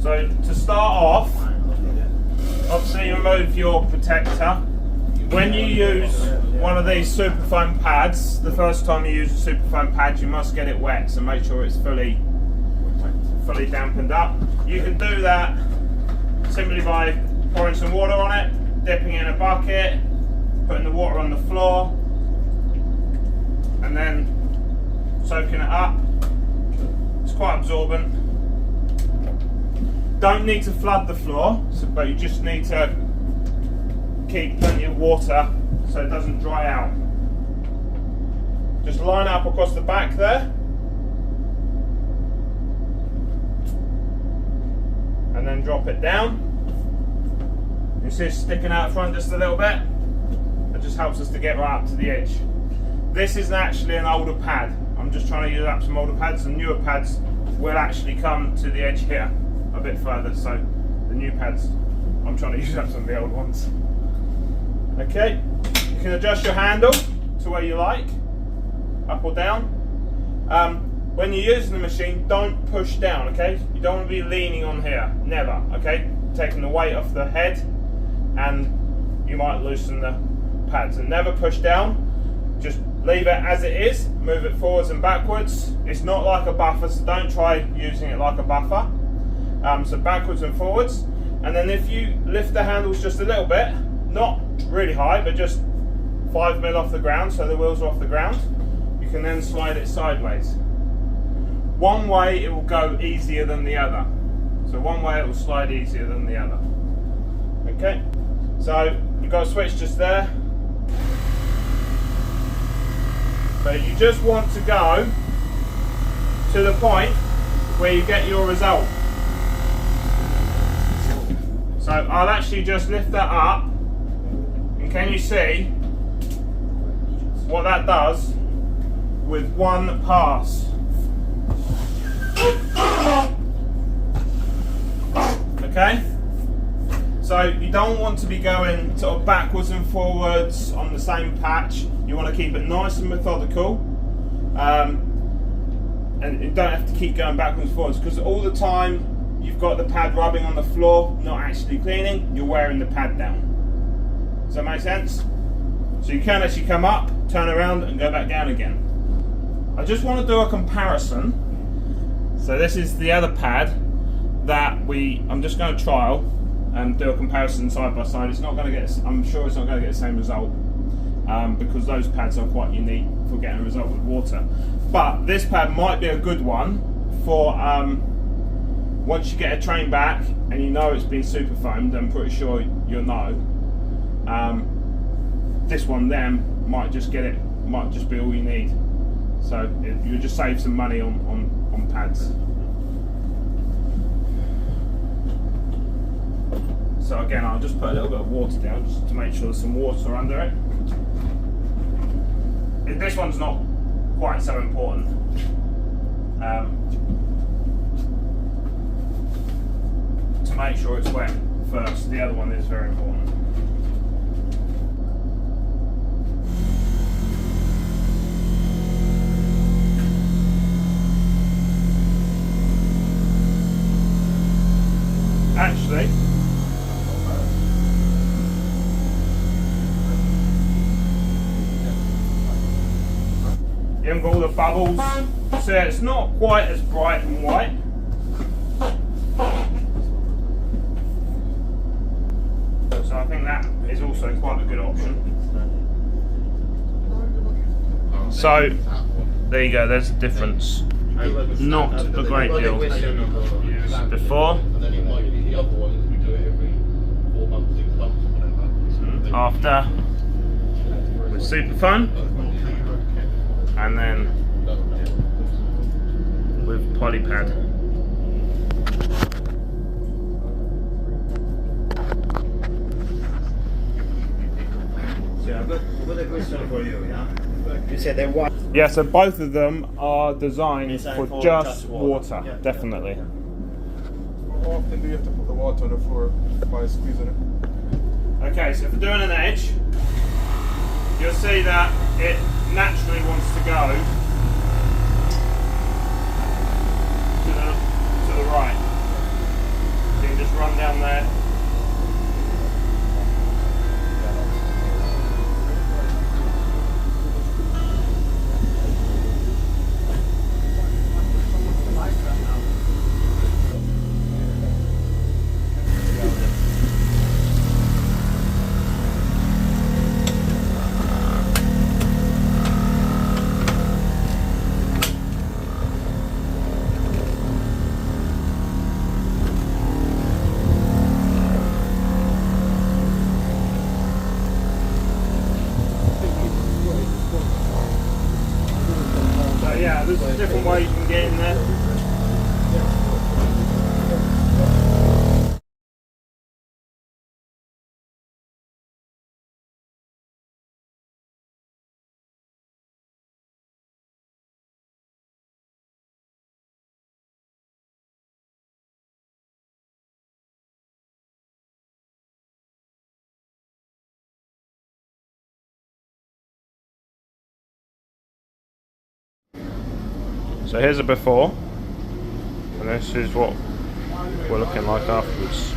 So to start off, obviously you remove your protector. When you use one of these super foam pads, the first time you use a super foam pad you must get it wet, so make sure it's fully dampened up. You can do that simply by pouring some water on it, dipping it in a bucket, putting the water on the floor, and then soaking it up. It's quite absorbent. Don't need to flood the floor, but you just need to keep plenty of water so it doesn't dry out. Just line it up across the back there, and then drop it down. You see it's sticking out front just a little bit. It just helps us to get right up to the edge. This is actually an older pad. I'm just trying to use up some older pads, and newer pads will actually come to the edge here a bit further, so the new pads, I'm trying to use up some of the old ones. Okay, you can adjust your handle to where you like, up or down. When you're using the machine, don't push down, okay? You don't want to be leaning on here, never, okay? Taking the weight off the head, and you might loosen the pads. And never push down, just leave it as it is, move it forwards and backwards. It's not like a buffer, so don't try using it like a buffer. So backwards and forwards, and then if you lift the handles just a little bit, not really high, but just 5 mil off the ground, so the wheels are off the ground, you can then slide it sideways. One way it will go easier than the other, so one way it will slide easier than the other. Okay, so you've got a switch just there, so you just want to go to the point where you get your result. So I'll actually just lift that up, and can you see what that does with one pass? Okay? So you don't want to be going sort of backwards and forwards on the same patch. You want to keep it nice and methodical, and you don't have to keep going backwards and forwards, because all the time you've got the pad rubbing on the floor, not actually cleaning, you're wearing the pad down. Does that make sense? So you can actually come up, turn around and go back down again. I just want to do a comparison. So this is the other pad that I'm just going to trial and do a comparison side by side. It's not going to get, I'm sure it's not going to get the same result, because those pads are quite unique for getting a result with water. But this pad might be a good one for once you get a train back and you know it's been super foamed, I'm pretty sure you'll know. This one then might just be all you need. So you'll just save some money on pads. So again, I'll just put a little bit of water down just to make sure there's some water under it. This one's not quite so important. To make sure it's wet first, the other one is very important. Actually, you haven't got all the bubbles, so it's not quite as bright and white. So I think that is also quite a good option. So there you go, there's the difference. Not a great deal. Before, after, with Superphone, and then with Polypad. Yeah, I've got a question for you, yeah? You said they're white. Yeah, so both of them are designed for just water, yeah, definitely. Yeah. How often do you have to put the water on the floor by squeezing it? Okay, so for doing an edge, you'll see that it naturally wants to go yeah, there's a different way you can get in there. So here's a before, and this is what we're looking like afterwards.